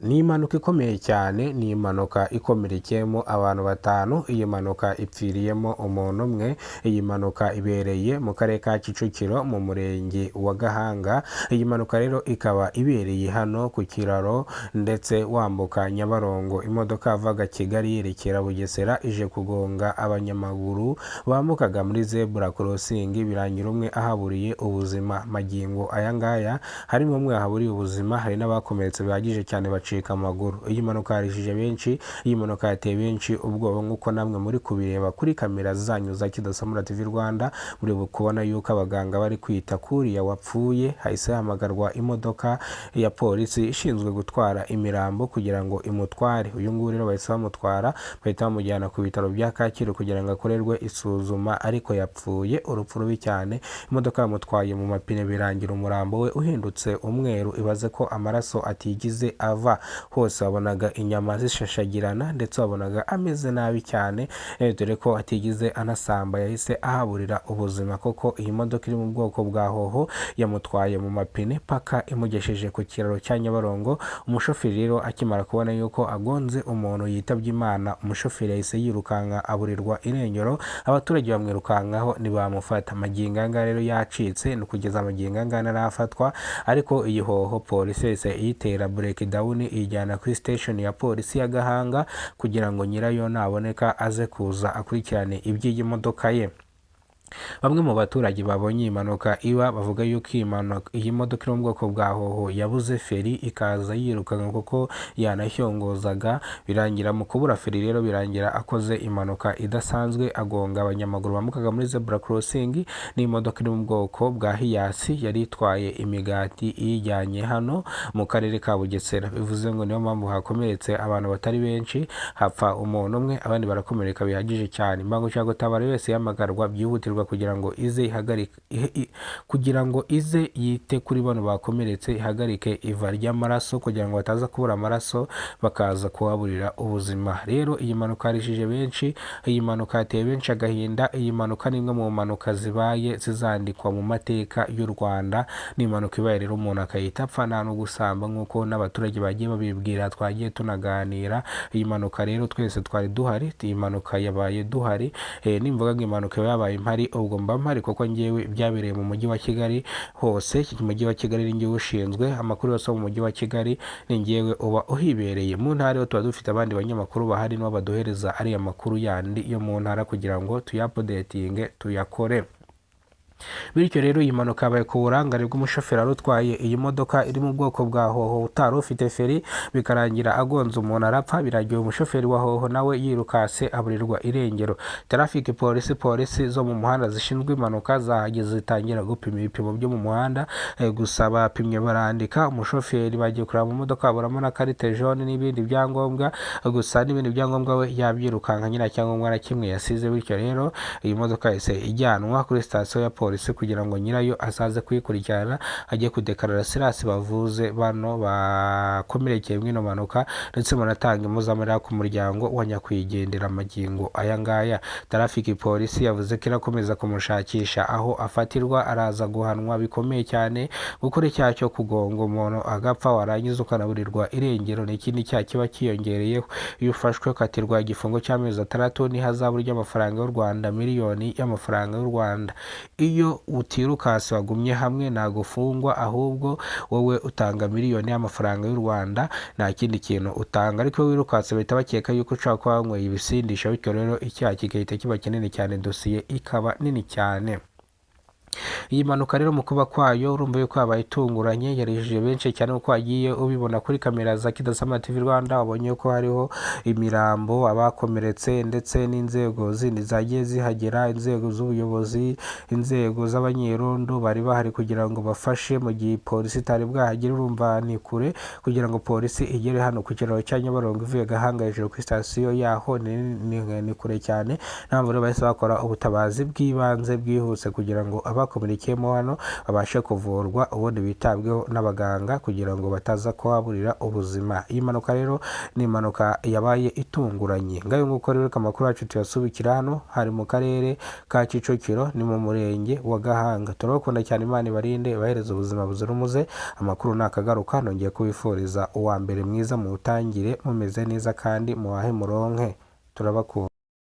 Ni impanuka ikomeye cyane, ni impanuka ikomerekeyemo abantu batanu, iyi mpanuka ipfiriyemo umuntu umwe, iyi mpanuka ibereye mu karere ka Kicukiro mu murenge wa Gahanga, iyi mpanuka rero ikaba ibereye hano ku kiraro ndetse wambuka Nyabarongo, imodoka yavaga Kigali yerekera Bugesera ije kugonga abanyamaguru bambukaga muri zebra crossing, birangira umwe ahaburiye ubuzima. Magingo aya ngaya harimo umwe ahaburiye ubuzima, hari n'abakomeretse bihagije cyane bacika amaguru. Iyi mpanuka yarishije benshi, iyi mpanuka yateye benshi ubwoba nk'uko namwe muri kubireba kuri kamera zanyu za Kidasamura TV Rwanda, muri kubona yuko abaganga bari kwita kuriya wapfuye. Hahise hamagarwa imodoka ya polisi ishinzwe gutwara imirambo kugira ngo imutware. Uyu nguyu rero bahise bamutwara, bahita bamujyana ku bitaro bya Kacyiru kugira ngo akorerwe isuzuma, ariko yapfuye urupfu rubi cyane. Imodoka yamutwaye mu mapine birangira umurambo we uhindutse umweru, ibaze ko amaraso atigize ava, hose wabonaga inyama zishashagirana ndetse wabonaga ameze nabi cyane, dore ko atigize anasamba, yahise ahaburira ubuzima. Koko iyi modoka iri mu bwoko bwa hoho yamutwaye mu mapine paka imugesheje ku kiraro cya Nyabarongo. Umushoferi rero akimara kubona yuko agonze umuntu yitabye Imana, umushoferi yahise yirukanka aburirwa irengero, abaturage bamwirukankaho ntibamufata. Magingo aya ngaya rero yacitse, ni kugeza amagingo aya ngaya ntarafatwa, ariko iyi hoho polisi yahise iyitera breakdown iyijyana kuri station ya polisi ya Gahanga kugira ngo nyirayo naboneka aze kuza akurikirane iby'iyi modoka ye. Bamwe mu baturage babonye impanuka iba bavuga yuko iyi modoka iri mu bwoko bwa hoho yabuze feri ikaza yirukanka kuko yanashyongozaga, birangira mu kubura feri rero birangira akoze impanuka idasanzwe, agonga abanyamaguru bambukaga muri zebra crossing. Ni imodoka iri mu bwoko bwa Hiace yari itwaye imigati iyijyanye hano mu karere ka Bugesera, bivuze ngo niyo mpamvu hakomeretse abantu batari benshi, hapfa umuntu umwe, abandi barakomereka bihagije cyane. Imbangukiragutabara wese yamagarwa byihutirwa kugira ngo ize yite kuri bano bakomeretse, ihagarike iva ry'amaraso kugira ngo bataza kubura amaraso bakaza kuhaburira ubuzima. Rero iyi mpanuka yarishije benshi, iyi mpanuka yateye benshi agahinda. Iyi mpanuka ni imwe mu mpanuka zibaye zizandikwa mu mateka y'u Rwanda. Ni impanuka ibaye rero umuntu akayita apfa nta no gusamba, nk'uko n'abaturage bagiye babibwira, twagiye tunaganira. Iyi mpanuka rero twese twari duhari, iyi mpanuka yabaye duhari. Nimvuga ngo impanuka yabaye impari, ubwo mba mpari kuko ngewe byabereye mu mujyi wa Kigali hose. Umujyi wa Kigali ni ngewe ushinzwe amakuru yose mu mujyi wa Kigali, ni ngewe uba uhibereye. Mu ntara yo tuba dufite abandi banyamakuru bahari nibo baduhereza ariya makuru yandi yo mu ntara kugira ngo tuyapodetinge tuyakore. Bityo rero iyi mpanuka yabaye ku burangare bw'umushoferi wari utwaye iyi modoka iri mu bwoko bwa hoho utari ufite feri, bikarangira agonze umuntu arapfa. Biragiye umushoferi wa hoho nawe yirukase aburirwa irengero. Traffic polisi zo mu muhanda zishinzwe impanuka zahageze zitangira gupima ibipimo byo mu muhanda, gusa bapimye barandika umushoferi, bagiye kureba mu modoka baburamo na carte jaune n'ibindi byangombwa, gusa n'ibindi byangombwa we yabyirukanka, nyina cyangombwa na kimwe yasize. Bityo rero iyi modoka yahise ijyanwa kuri station ya polisi kugira ngo nyirayo azaze kuyikurikirana, ajye kudekarara sirasi bavuze bano bakomerekeye mw'ino mpanuka, ndetse banatanga impozamarira ku muryango wa nyakwigendera. Magingo aya ngaya Traffic polisi yavuze ko irakomeza kumushakisha aho afatirwa, araza guhanwa bikomeye cyane. Gukora icyaha cyo kugonga umuntu agapfa warangiza ukanaburirwa irengero ni ikindi cyaha kiba kiyongereyeho. Iyo ufashwe ukatirwa igifungo cy'amezi 6 n'ihazabu ry'amafaranga y'u Rwanda, miliyoni y'amafaranga y'u Rwanda. Iyo utirukasi wagumye hamwe ntago ufungwa, ahubwo wowe utanga miliyoni y'amafaranga y'u Rwanda, nta kindi kintu utanga. Ariko wirukasi bahita bakeka yuko ushaka kuba wanyweye ibisindisha, bityo rero icyaha kigahita kiba kinini cyane, dosiye ikaba nini cyane. Iyi mpanuka rero mu kuba kwayo urumva yuko yabaye itunguranye, yarishije benshi cyane uko wagiye ubibona kuri kamera za Kidasamura TV Rwanda. Wabonye ko hariho imirambo, abakomeretse ndetse n'inzego zindi zagiye zihagera, inzego z'ubuyobozi, inzego z'abanyerondo bari bahari kugira ngo bafashe mu gihe polisi itari bwahagere. Urumva ni kure kugira ngo polisi igere hano ku kiraro cya Nyabarongo ivuye Gahanga hejuru kuri station yaho, ni kure cyane. Nta mpamvu rero bahise bakora ubutabazi bw'ibanze bwihuse kugira ngo abakomerekeyemo hano babashe kuvurwa ubundi bitabweho n'abaganga kugira ngo bataza kuhaburira ubuzima. Iyi mpanuka rero ni impanuka yabaye itunguranye. Ngayo nguko rero amakuru yacu tuyasubikira hano, hari mu karere ka Kicukiro, ni mu murenge wa Gahanga. Turabakunda cyane, Imana ibarinde bahereza ubuzima buzira umuze. Amakuru nakagaruka nongeye kubifuriza uwa mbere mwiza, mu utangire mumeze neza kandi muhahe muronke. Turabakunda.